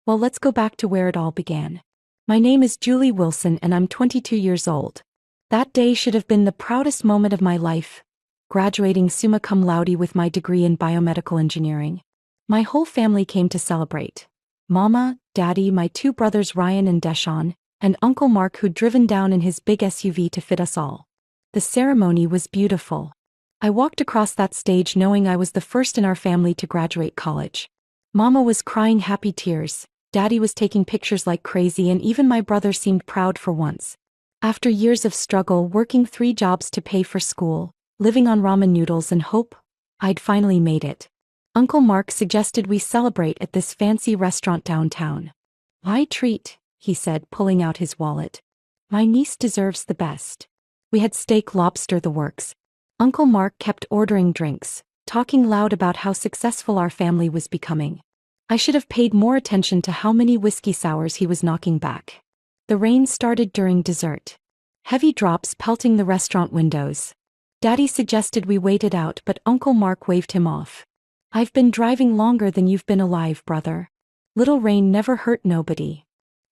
Well, let's go back to where it all began. My name is Julie Wilson and I'm 22 years old. That day should have been the proudest moment of my life, graduating summa cum laude with my degree in biomedical engineering. My whole family came to celebrate. Mama, Daddy, my two brothers Ryan and Deshaun, and Uncle Mark who'd driven down in his big SUV to fit us all. The ceremony was beautiful. I walked across that stage knowing I was the first in our family to graduate college. Mama was crying happy tears, Daddy was taking pictures like crazy, and even my brother seemed proud for once. After years of struggle, working 3 jobs to pay for school, living on ramen noodles and hope, I'd finally made it. Uncle Mark suggested we celebrate at this fancy restaurant downtown. "Why treat?" he said, pulling out his wallet. "My niece deserves the best." We had steak, lobster, the works. Uncle Mark kept ordering drinks, talking loud about how successful our family was becoming. I should have paid more attention to how many whiskey sours he was knocking back. The rain started during dessert. Heavy drops pelting the restaurant windows. Daddy suggested we wait it out, but Uncle Mark waved him off. "I've been driving longer than you've been alive, brother. Little rain never hurt nobody."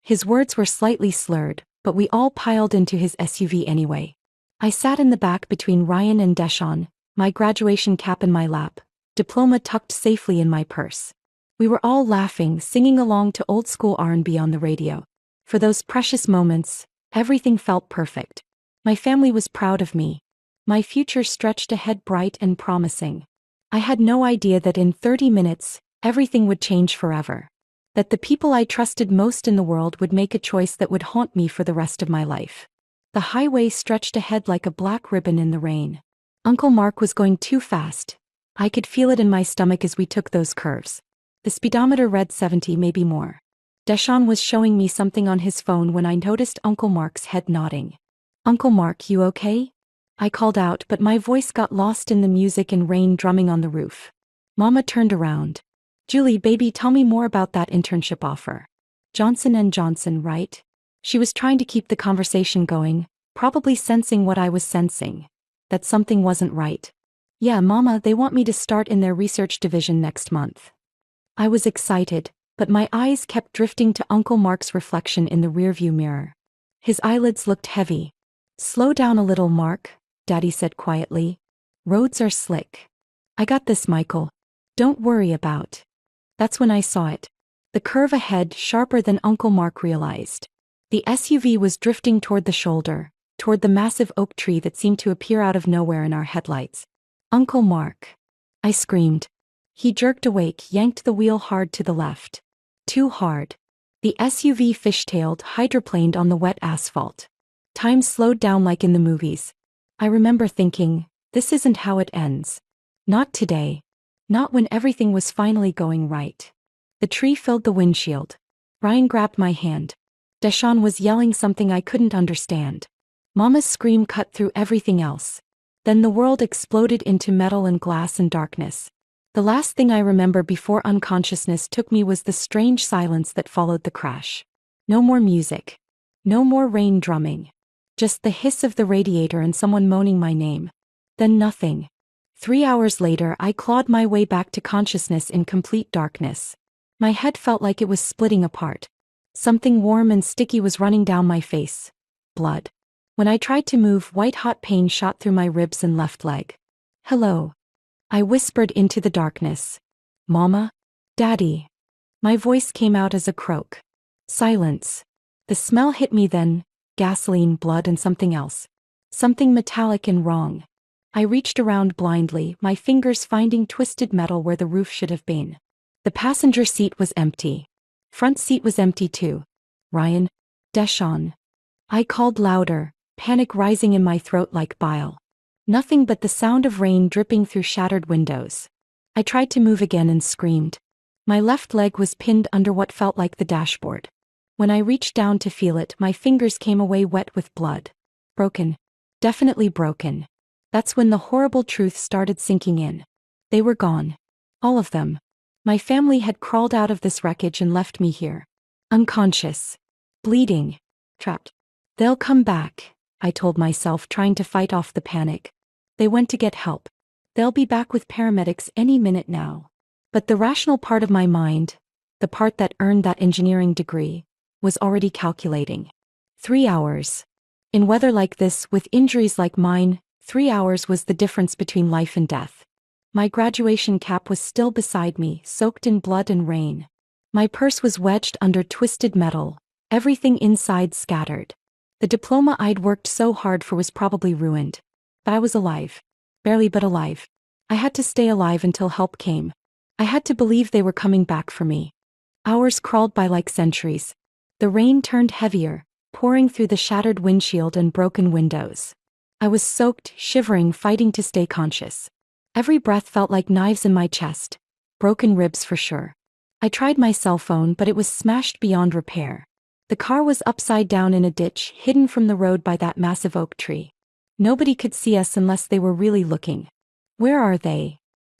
His words were slightly slurred, but we all piled into his SUV anyway. I sat in the back between Ryan and Deshaun, my graduation cap in my lap, diploma tucked safely in my purse. We were all laughing, singing along to old school R&B on the radio. For those precious moments, everything felt perfect. My family was proud of me. My future stretched ahead bright and promising. I had no idea that in 30 minutes, everything would change forever. That the people I trusted most in the world would make a choice that would haunt me for the rest of my life. The highway stretched ahead like a black ribbon in the rain. Uncle Mark was going too fast. I could feel it in my stomach as we took those curves. The speedometer read 70, maybe more. Deshaun was showing me something on his phone when I noticed Uncle Mark's head nodding. "Uncle Mark, you okay?" I called out, but my voice got lost in the music and rain drumming on the roof. Mama turned around. "Julie, baby, tell me more about that internship offer. Johnson & Johnson, right?" She was trying to keep the conversation going, probably sensing what I was sensing. That something wasn't right. "Yeah, Mama, they want me to start in their research division next month." I was excited, but my eyes kept drifting to Uncle Mark's reflection in the rearview mirror. His eyelids looked heavy. "Slow down a little, Mark," Daddy said quietly. "Roads are slick." "I got this, Michael. Don't worry about." That's when I saw it. The curve ahead, sharper than Uncle Mark realized. The SUV was drifting toward the shoulder, toward the massive oak tree that seemed to appear out of nowhere in our headlights. "Uncle Mark!" I screamed. He jerked awake, yanked the wheel hard to the left. Too hard. The SUV fishtailed, hydroplaned on the wet asphalt. Time slowed down like in the movies. I remember thinking, this isn't how it ends. Not today. Not when everything was finally going right. The tree filled the windshield. Ryan grabbed my hand. Deshaun was yelling something I couldn't understand. Mama's scream cut through everything else. Then the world exploded into metal and glass and darkness. The last thing I remember before unconsciousness took me was the strange silence that followed the crash. No more music. No more rain drumming. Just the hiss of the radiator and someone moaning my name. Then nothing. 3 hours later, I clawed my way back to consciousness in complete darkness. My head felt like it was splitting apart. Something warm and sticky was running down my face. Blood. When I tried to move, white-hot pain shot through my ribs and left leg. "Hello." I whispered into the darkness. "Mama? Daddy?" My voice came out as a croak. Silence. The smell hit me then, gasoline, blood, and something else. Something metallic and wrong. I reached around blindly, my fingers finding twisted metal where the roof should have been. The passenger seat was empty. Front seat was empty too. "Ryan? Deshaun?" I called louder, panic rising in my throat like bile. Nothing but the sound of rain dripping through shattered windows. I tried to move again and screamed. My left leg was pinned under what felt like the dashboard. When I reached down to feel it, my fingers came away wet with blood. Broken. Definitely broken. That's when the horrible truth started sinking in. They were gone. All of them. My family had crawled out of this wreckage and left me here. Unconscious. Bleeding. Trapped. "They'll come back," I told myself, trying to fight off the panic. They went to get help. They'll be back with paramedics any minute now. But the rational part of my mind, the part that earned that engineering degree, was already calculating. 3 hours. In weather like this, with injuries like mine, 3 hours was the difference between life and death. My graduation cap was still beside me, soaked in blood and rain. My purse was wedged under twisted metal, everything inside scattered. The diploma I'd worked so hard for was probably ruined. But I was alive. Barely, but alive. I had to stay alive until help came. I had to believe they were coming back for me. Hours crawled by like centuries. The rain turned heavier, pouring through the shattered windshield and broken windows. I was soaked, shivering, fighting to stay conscious. Every breath felt like knives in my chest. Broken ribs for sure. I tried my cell phone, but it was smashed beyond repair. The car was upside down in a ditch, hidden from the road by that massive oak tree. Nobody could see us unless they were really looking. Where are they?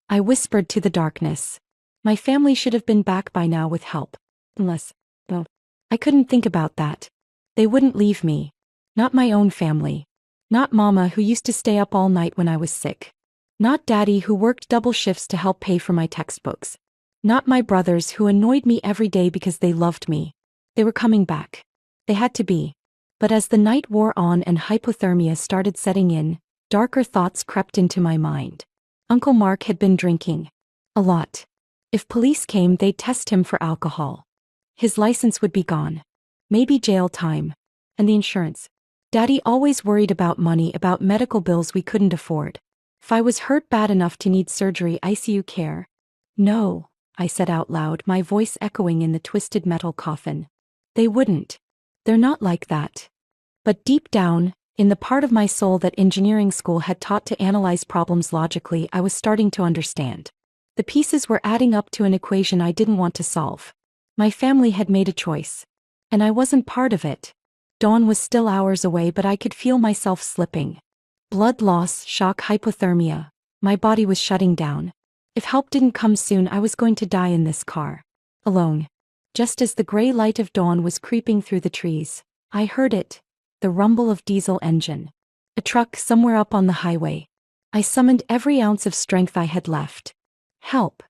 I whispered to the darkness. My family should have been back by now with help. Unless, well, I couldn't think about that. They wouldn't leave me. Not my own family. Not Mama, who used to stay up all night when I was sick. Not Daddy, who worked double shifts to help pay for my textbooks. Not my brothers, who annoyed me every day because they loved me. They were coming back. They had to be. But as the night wore on and hypothermia started setting in, darker thoughts crept into my mind. Uncle Mark had been drinking. A lot. If police came, they'd test him for alcohol. His license would be gone. Maybe jail time. And the insurance. Daddy always worried about money, about medical bills we couldn't afford. If I was hurt bad enough to need surgery, ICU care. No, I said out loud, my voice echoing in the twisted metal coffin. They wouldn't. They're not like that. But deep down, in the part of my soul that engineering school had taught to analyze problems logically, I was starting to understand. The pieces were adding up to an equation I didn't want to solve. My family had made a choice. And I wasn't part of it. Dawn was still hours away, but I could feel myself slipping. Blood loss, shock, hypothermia. My body was shutting down. If help didn't come soon, I was going to die in this car. Alone. Just as the gray light of dawn was creeping through the trees, I heard it. The rumble of diesel engine. A truck somewhere up on the highway. I summoned every ounce of strength I had left. Help!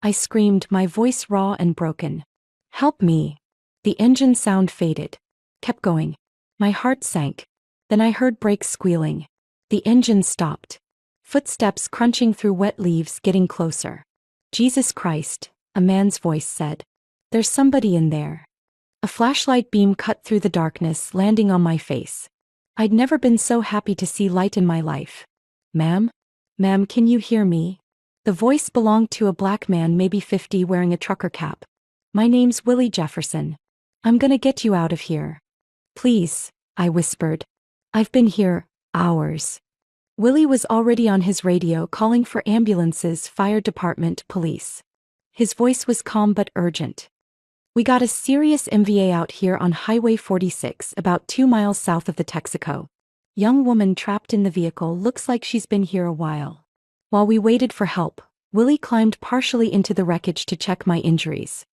I screamed, my voice raw and broken. Help me! The engine sound faded. Kept going. My heart sank. Then I heard brakes squealing. The engine stopped. Footsteps crunching through wet leaves, getting closer. Jesus Christ, a man's voice said. There's somebody in there. A flashlight beam cut through the darkness, landing on my face. I'd never been so happy to see light in my life. Ma'am? Ma'am, can you hear me? The voice belonged to a black man, maybe 50, wearing a trucker cap. My name's Willie Jefferson. I'm gonna get you out of here. Please, I whispered. I've been here hours. Willie was already on his radio calling for ambulances, fire department, police. His voice was calm but urgent. We got a serious MVA out here on Highway 46, about 2 miles south of the Texaco. Young woman trapped in the vehicle, looks like she's been here a while. While we waited for help, Willie climbed partially into the wreckage to check my injuries.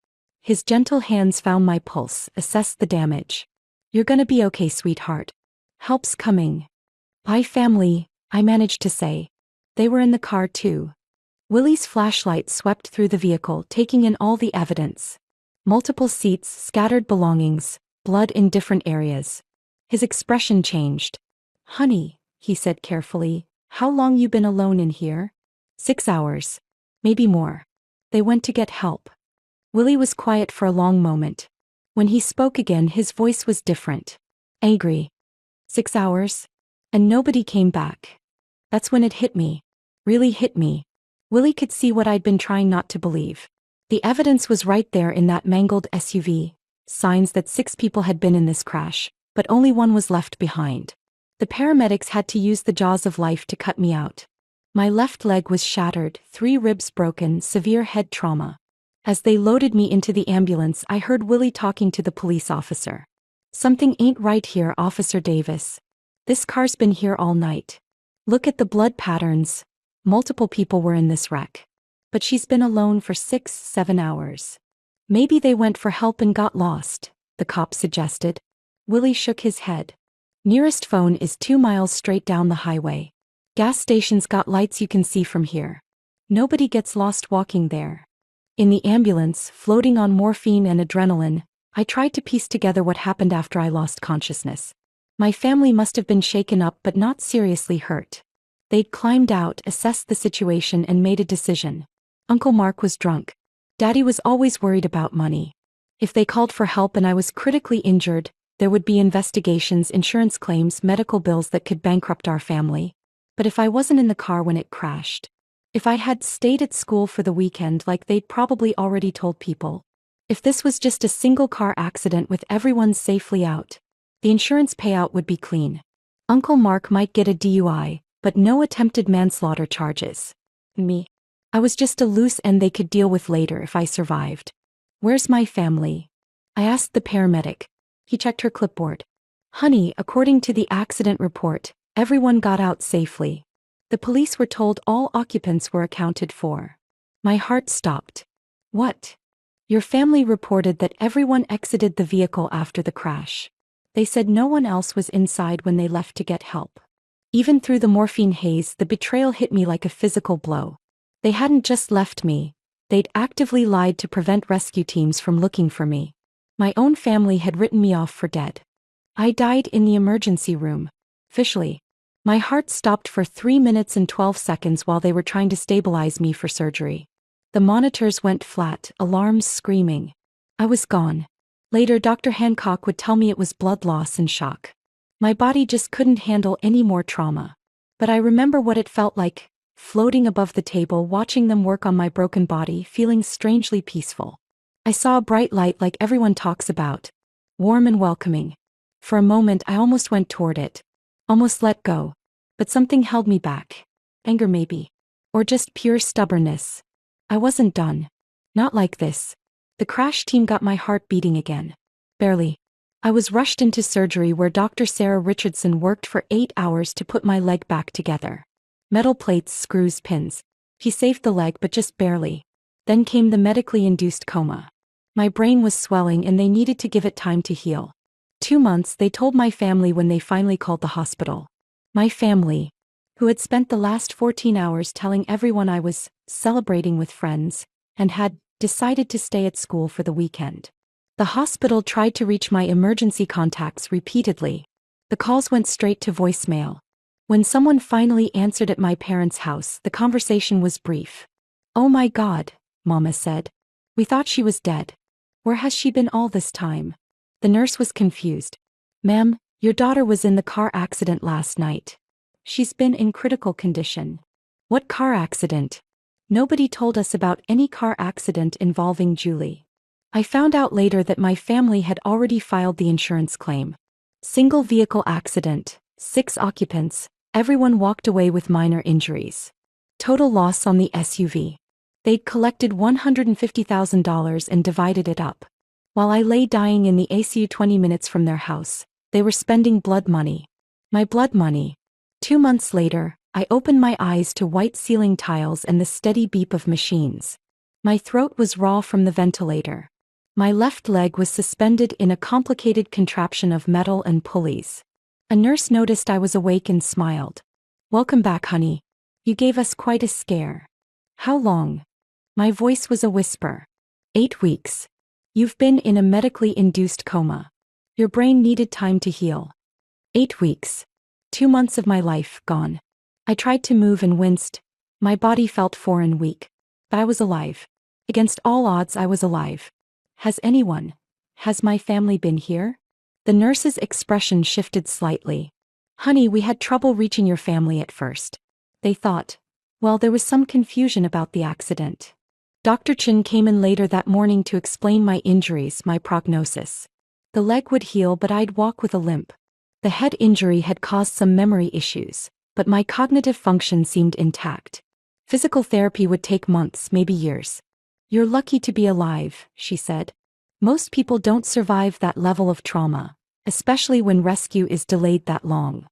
His gentle hands found my pulse, assessed the damage. You're gonna be okay, sweetheart. Help's coming. Bye, family, I managed to say. They were in the car too. Willie's flashlight swept through the vehicle, taking in all the evidence. Multiple seats, scattered belongings, blood in different areas. His expression changed. Honey, he said carefully, how long you been alone in here? 6 hours. Maybe more. They went to get help. Willie was quiet for a long moment. When he spoke again, his voice was different. Angry. 6 hours? And nobody came back. That's when it hit me. Really hit me. Willie could see what I'd been trying not to believe. The evidence was right there in that mangled SUV. Signs that 6 people had been in this crash, but only one was left behind. The paramedics had to use the jaws of life to cut me out. My left leg was shattered, 3 ribs broken, severe head trauma. As they loaded me into the ambulance, I heard Willie talking to the police officer. Something ain't right here, Officer Davis. This car's been here all night. Look at the blood patterns. Multiple people were in this wreck. But she's been alone for 6-7 hours. Maybe they went for help and got lost, the cop suggested. Willie shook his head. Nearest phone is 2 miles straight down the highway. Gas stations got lights you can see from here. Nobody gets lost walking there. In the ambulance, floating on morphine and adrenaline, I tried to piece together what happened after I lost consciousness. My family must have been shaken up but not seriously hurt. They'd climbed out, assessed the situation, and made a decision. Uncle Mark was drunk. Daddy was always worried about money. If they called for help and I was critically injured, there would be investigations, insurance claims, medical bills that could bankrupt our family. But if I wasn't in the car when it crashed, if I had stayed at school for the weekend like they'd probably already told people, if this was just a single car accident with everyone safely out, the insurance payout would be clean. Uncle Mark might get a DUI, but no attempted manslaughter charges. Me. I was just a loose end they could deal with later if I survived. "Where's my family?" I asked the paramedic. He checked her clipboard. "Honey, according to the accident report, everyone got out safely. The police were told all occupants were accounted for." My heart stopped. "What?" "Your family reported that everyone exited the vehicle after the crash. They said no one else was inside when they left to get help." Even through the morphine haze, the betrayal hit me like a physical blow. They hadn't just left me, they'd actively lied to prevent rescue teams from looking for me. My own family had written me off for dead. I died in the emergency room. Officially. My heart stopped for 3 minutes and 12 seconds while they were trying to stabilize me for surgery. The monitors went flat, alarms screaming. I was gone. Later, Dr. Hancock would tell me it was blood loss and shock. My body just couldn't handle any more trauma. But I remember what it felt like, floating above the table, watching them work on my broken body, feeling strangely peaceful. I saw a bright light like everyone talks about, warm and welcoming. For a moment, I almost went toward it, almost let go. But something held me back. Anger maybe. Or just pure stubbornness. I wasn't done. Not like this. The crash team got my heart beating again. Barely. I was rushed into surgery where Dr. Sarah Richardson worked for 8 hours to put my leg back together. Metal plates, screws, pins. He saved the leg, but just barely. Then came the medically induced coma. My brain was swelling and they needed to give it time to heal. 2 months, they told my family when they finally called the hospital. My family, who had spent the last 14 hours telling everyone I was celebrating with friends, and had decided to stay at school for the weekend. The hospital tried to reach my emergency contacts repeatedly. The calls went straight to voicemail. When someone finally answered at my parents' house, the conversation was brief. "Oh my God," Mama said. "We thought she was dead. Where has she been all this time?" The nurse was confused. "Ma'am, your daughter was in the car accident last night. She's been in critical condition." "What car accident?" Nobody told us about any car accident involving Julie. I found out later that my family had already filed the insurance claim. Single vehicle accident, 6 occupants, everyone walked away with minor injuries. Total loss on the SUV. They'd collected $150,000 and divided it up. While I lay dying in the ICU 20 minutes from their house, they were spending blood money. My blood money. 2 months later, I opened my eyes to white ceiling tiles and the steady beep of machines. My throat was raw from the ventilator. My left leg was suspended in a complicated contraption of metal and pulleys. A nurse noticed I was awake and smiled. "Welcome back, honey. You gave us quite a scare." "How long?" My voice was a whisper. 8 weeks. You've been in a medically induced coma. Your brain needed time to heal. 8 weeks. 2 months of my life gone. I tried to move and winced. My body felt foreign, weak. But I was alive. Against all odds, I was alive. Has my family been here? The nurse's expression shifted slightly. "Honey, we had trouble reaching your family at first. They thought, well, there was some confusion about the accident." Dr. Chin came in later that morning to explain my injuries, my prognosis. The leg would heal, but I'd walk with a limp. The head injury had caused some memory issues, but my cognitive function seemed intact. Physical therapy would take months, maybe years. "You're lucky to be alive," she said. "Most people don't survive that level of trauma, especially when rescue is delayed that long."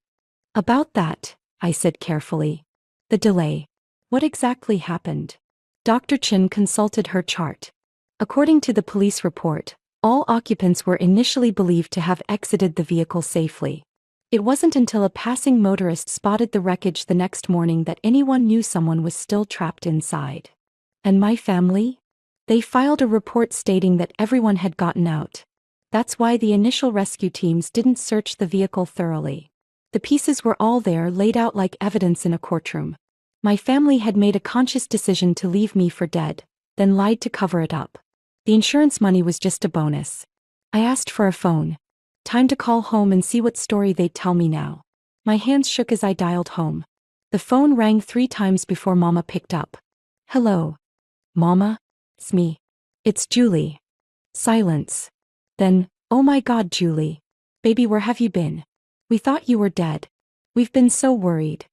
"About that," I said carefully. "The delay. What exactly happened?" Dr. Chin consulted her chart. According to the police report, all occupants were initially believed to have exited the vehicle safely. It wasn't until a passing motorist spotted the wreckage the next morning that anyone knew someone was still trapped inside. "And my family?" They filed a report stating that everyone had gotten out. That's why the initial rescue teams didn't search the vehicle thoroughly. The pieces were all there, laid out like evidence in a courtroom. My family had made a conscious decision to leave me for dead, then lied to cover it up. The insurance money was just a bonus. I asked for a phone. Time to call home and see what story they'd tell me now. My hands shook as I dialed home. The phone rang 3 times before Mama picked up. Hello. Mama? It's me. It's Julie. Silence. Then, oh my God, Julie. Baby, where have you been? We thought you were dead. We've been so worried.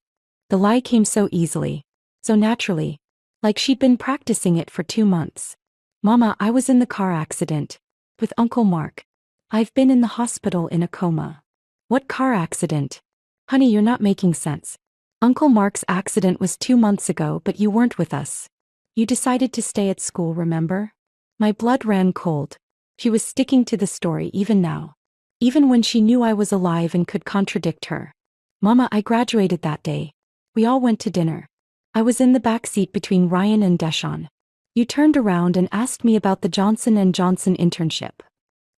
The lie came so easily. So naturally. Like she'd been practicing it for 2 months. Mama, I was in the car accident. With Uncle Mark. I've been in the hospital in a coma. What car accident? Honey, you're not making sense. Uncle Mark's accident was 2 months ago, but you weren't with us. You decided to stay at school, remember? My blood ran cold. She was sticking to the story even now. Even when she knew I was alive and could contradict her. Mama, I graduated that day. We all went to dinner. I was in the back seat between Ryan and Deshawn. You turned around and asked me about the Johnson & Johnson internship.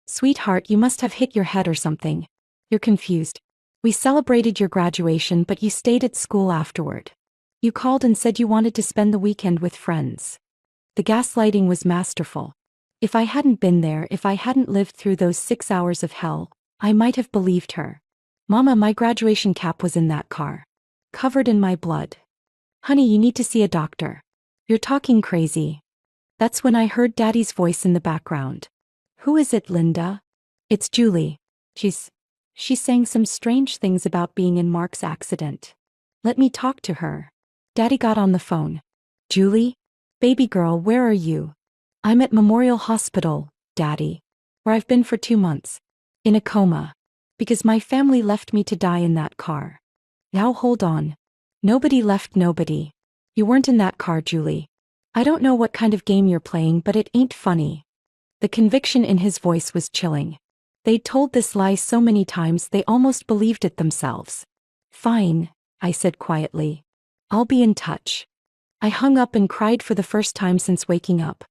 Sweetheart, you must have hit your head or something. You're confused. We celebrated your graduation, but you stayed at school afterward. You called and said you wanted to spend the weekend with friends. The gaslighting was masterful. If I hadn't been there, if I hadn't lived through those 6 hours of hell, I might have believed her. Mama, my graduation cap was in that car. Covered in my blood. Honey, you need to see a doctor. You're talking crazy. That's when I heard Daddy's voice in the background. Who is it, Linda? It's Julie. She's saying some strange things about being in Mark's accident. Let me talk to her. Daddy got on the phone. Julie? Baby girl, where are you? I'm at Memorial Hospital, Daddy. Where I've been for 2 months. In a coma. Because my family left me to die in that car. Now hold on. Nobody left nobody. You weren't in that car, Julie. I don't know what kind of game you're playing, but it ain't funny. The conviction in his voice was chilling. They'd told this lie so many times they almost believed it themselves. Fine, I said quietly. I'll be in touch. I hung up and cried for the first time since waking up.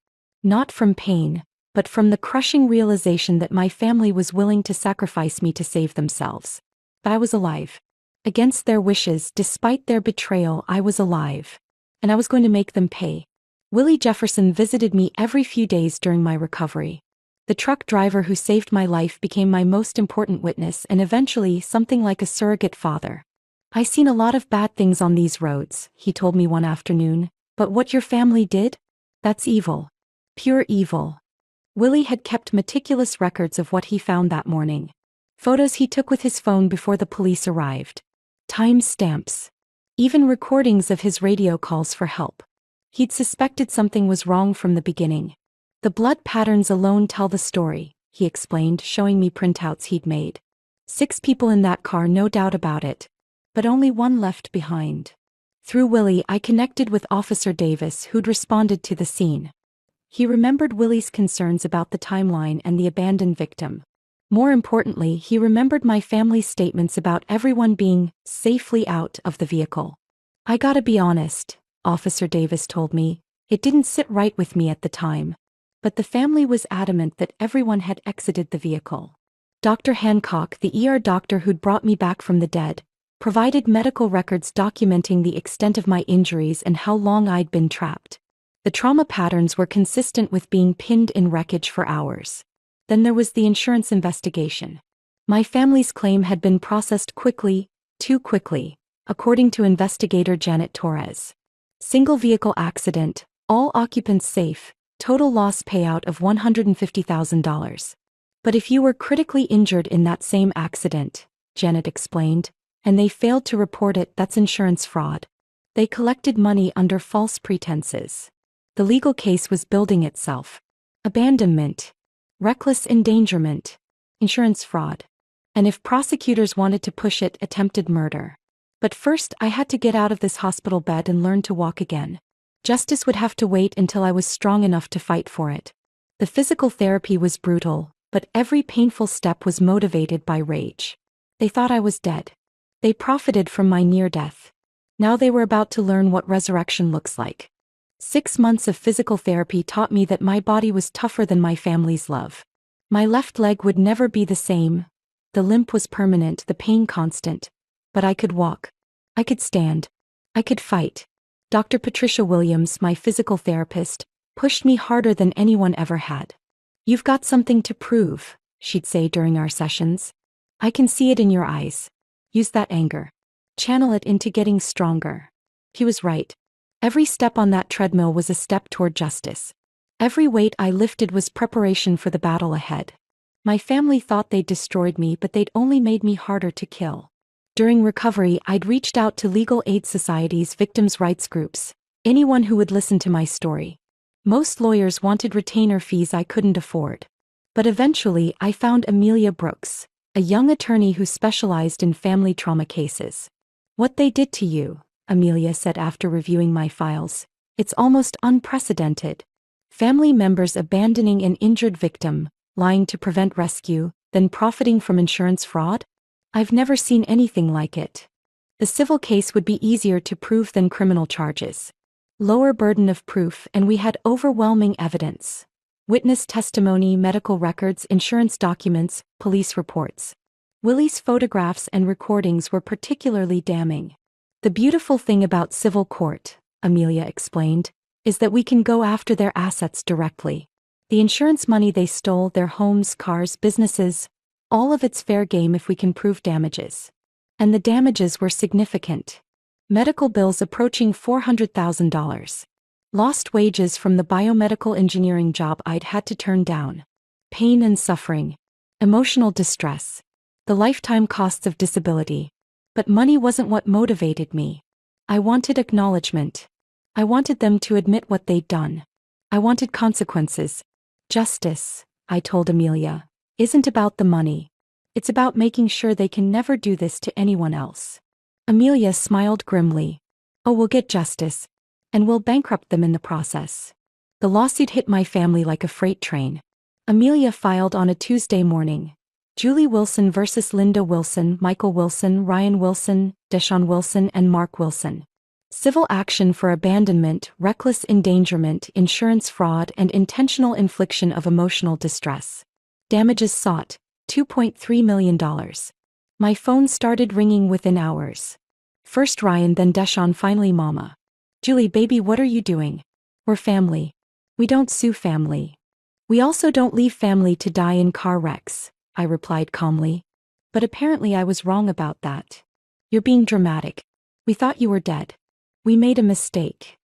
Not from pain, but from the crushing realization that my family was willing to sacrifice me to save themselves. But I was alive. Against their wishes, despite their betrayal, I was alive. And I was going to make them pay. Willie Jefferson visited me every few days during my recovery. The truck driver who saved my life became my most important witness and eventually something like a surrogate father. I seen a lot of bad things on these roads, he told me one afternoon, but what your family did? That's evil. Pure evil. Willie had kept meticulous records of what he found that morning. Photos he took with his phone before the police arrived. Time stamps. Even recordings of his radio calls for help. He'd suspected something was wrong from the beginning. The blood patterns alone tell the story, he explained, showing me printouts he'd made. 6 people in that car, no doubt about it. But only 1 left behind. Through Willie, I connected with Officer Davis, who'd responded to the scene. He remembered Willie's concerns about the timeline and the abandoned victim. More importantly, he remembered my family's statements about everyone being safely out of the vehicle. I gotta be honest, Officer Davis told me, it didn't sit right with me at the time. But the family was adamant that everyone had exited the vehicle. Dr. Hancock, the ER doctor who'd brought me back from the dead, provided medical records documenting the extent of my injuries and how long I'd been trapped. The trauma patterns were consistent with being pinned in wreckage for hours. Then there was the insurance investigation. My family's claim had been processed quickly, too quickly, according to investigator Janet Torres. Single vehicle accident, all occupants safe, total loss payout of $150,000. But if you were critically injured in that same accident, Janet explained, and they failed to report it, that's insurance fraud. They collected money under false pretenses. The legal case was building itself. Abandonment. Reckless endangerment. Insurance fraud. And if prosecutors wanted to push it, attempted murder. But first, I had to get out of this hospital bed and learn to walk again. Justice would have to wait until I was strong enough to fight for it. The physical therapy was brutal, but every painful step was motivated by rage. They thought I was dead. They profited from my near death. Now they were about to learn what resurrection looks like. 6 months of physical therapy taught me that my body was tougher than my family's love. My left leg would never be the same. The limp was permanent, the pain constant. But I could walk. I could stand. I could fight. Dr. Patricia Williams, my physical therapist, pushed me harder than anyone ever had. "You've got something to prove," she'd say during our sessions. "I can see it in your eyes. Use that anger. Channel it into getting stronger." He was right. Every step on that treadmill was a step toward justice. Every weight I lifted was preparation for the battle ahead. My family thought they'd destroyed me, but they'd only made me harder to kill. During recovery, I'd reached out to legal aid societies, victims' rights groups, anyone who would listen to my story. Most lawyers wanted retainer fees I couldn't afford. But eventually, I found Amelia Brooks, a young attorney who specialized in family trauma cases. "What they did to you," Amelia said after reviewing my files, "it's almost unprecedented. Family members abandoning an injured victim, lying to prevent rescue, then profiting from insurance fraud? I've never seen anything like it. The civil case would be easier to prove than criminal charges. Lower burden of proof, and we had overwhelming evidence. Witness testimony, medical records, insurance documents, police reports. Willie's photographs and recordings were particularly damning. The beautiful thing about civil court," Amelia explained, "is that we can go after their assets directly. The insurance money they stole, their homes, cars, businesses, all of it's fair game if we can prove damages." And the damages were significant. Medical bills approaching $400,000. Lost wages from the biomedical engineering job I'd had to turn down. Pain and suffering. Emotional distress. The lifetime costs of disability. But money wasn't what motivated me. I wanted acknowledgement. I wanted them to admit what they'd done. I wanted consequences. Justice, I told Amelia, isn't about the money. It's about making sure they can never do this to anyone else. Amelia smiled grimly. "Oh, we'll get justice. And we'll bankrupt them in the process." The lawsuit hit my family like a freight train. Amelia filed on a Tuesday morning. Julie Wilson versus Linda Wilson, Michael Wilson, Ryan Wilson, Deshaun Wilson, and Mark Wilson. Civil action for abandonment, reckless endangerment, insurance fraud, and intentional infliction of emotional distress. Damages sought, $2.3 million. My phone started ringing within hours. First Ryan, then Deshaun, finally Mama. "Julie, baby, what are you doing? We're family. We don't sue family. We also don't leave family to die in car wrecks," I replied calmly. But apparently I was wrong about that. "You're being dramatic. We thought you were dead. We made a mistake.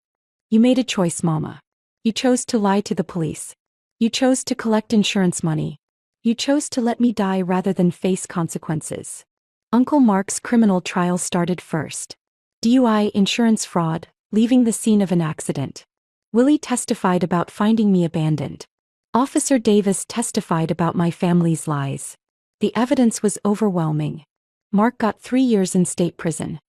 You made a choice, Mama. You chose to lie to the police. You chose to collect insurance money. You chose to let me die rather than face consequences." Uncle Mark's criminal trial started first. DUI, insurance fraud, leaving the scene of an accident. Willie testified about finding me abandoned. Officer Davis testified about my family's lies. The evidence was overwhelming. Mark got 3 years in state prison.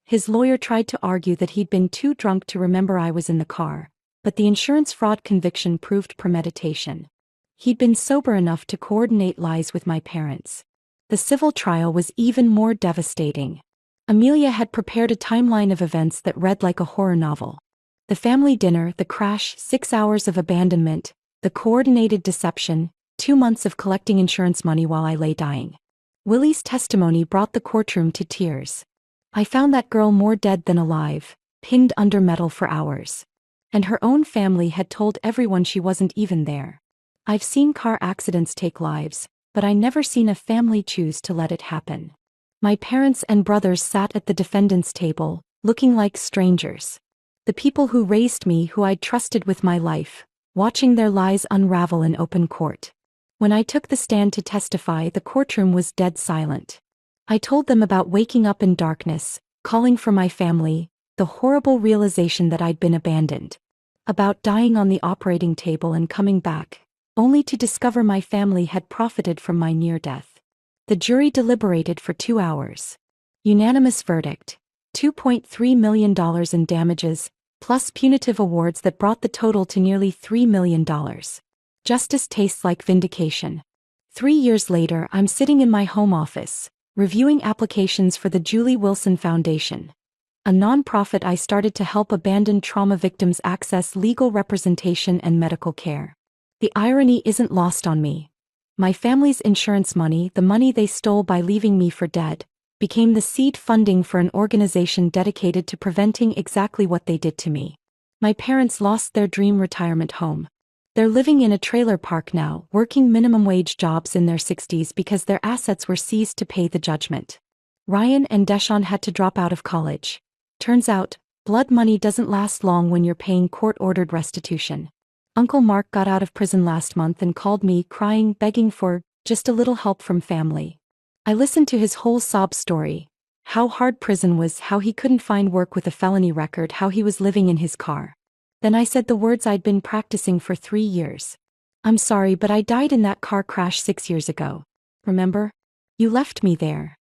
His lawyer tried to argue that he'd been too drunk to remember I was in the car, but the insurance fraud conviction proved premeditation. He'd been sober enough to coordinate lies with my parents. The civil trial was even more devastating. Amelia had prepared a timeline of events that read like a horror novel. The family dinner, the crash, 6 hours of abandonment, the coordinated deception, 2 months of collecting insurance money while I lay dying. Willie's testimony brought the courtroom to tears. "I found that girl more dead than alive, pinned under metal for hours. And her own family had told everyone she wasn't even there. I've seen car accidents take lives, but I never seen a family choose to let it happen." My parents and brothers sat at the defendant's table, looking like strangers. The people who raised me, who I'd trusted with my life, watching their lies unravel in open court. When I took the stand to testify, the courtroom was dead silent. I told them about waking up in darkness, calling for my family, the horrible realization that I'd been abandoned. About dying on the operating table and coming back, only to discover my family had profited from my near death. The jury deliberated for 2 hours. Unanimous verdict. $2.3 million in damages, plus punitive awards that brought the total to nearly $3 million. Justice tastes like vindication. 3 years later, I'm sitting in my home office, reviewing applications for the Julie Wilson Foundation. a nonprofit I started to help abandoned trauma victims access legal representation and medical care. The irony isn't lost on me. My family's insurance money, the money they stole by leaving me for dead, became the seed funding for an organization dedicated to preventing exactly what they did to me. My parents lost their dream retirement home. They're living in a trailer park now, working minimum wage jobs in their 60s because their assets were seized to pay the judgment. Ryan and Deshawn had to drop out of college. Turns out, blood money doesn't last long when you're paying court-ordered restitution. Uncle Mark got out of prison last month and called me, crying, begging for just a little help from family. I listened to his whole sob story. How hard prison was, how he couldn't find work with a felony record, how he was living in his car. Then I said the words I'd been practicing for 3 years. I'm sorry, but I died in that car crash 6 years ago. Remember? You left me there.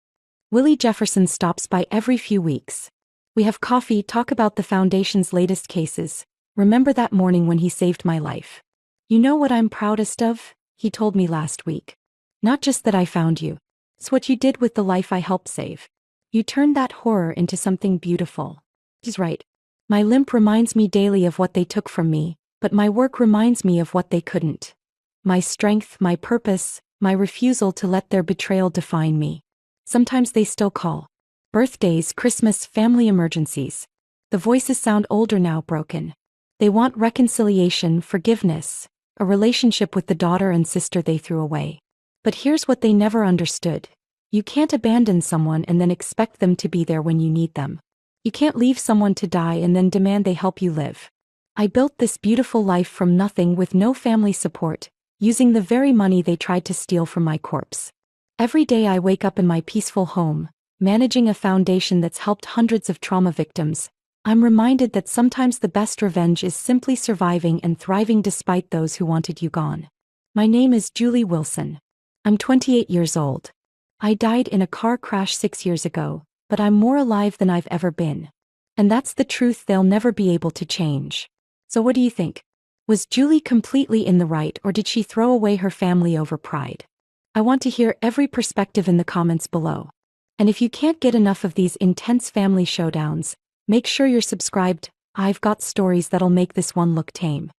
Willie Jefferson stops by every few weeks. We have coffee, talk about the Foundation's latest cases. Remember that morning when he saved my life? You know what I'm proudest of? He told me last week. Not just that I found you. It's what you did with the life I helped save. You turned that horror into something beautiful. He's right. My limp reminds me daily of what they took from me, but my work reminds me of what they couldn't. My strength, my purpose, my refusal to let their betrayal define me. Sometimes they still call. Birthdays, Christmas, family emergencies. The voices sound older now, broken. They want reconciliation, forgiveness, a relationship with the daughter and sister they threw away. But here's what they never understood. You can't abandon someone and then expect them to be there when you need them. You can't leave someone to die and then demand they help you live. I built this beautiful life from nothing with no family support, using the very money they tried to steal from my corpse. Every day I wake up in my peaceful home, managing a foundation that's helped hundreds of trauma victims. I'm reminded that sometimes the best revenge is simply surviving and thriving despite those who wanted you gone. My name is Julie Wilson. I'm 28 years old. I died in a car crash 6 years ago, but I'm more alive than I've ever been. And that's the truth they'll never be able to change. So what do you think? Was Julie completely in the right, or did she throw away her family over pride? I want to hear every perspective in the comments below. And if you can't get enough of these intense family showdowns, make sure you're subscribed. I've got stories that'll make this one look tame.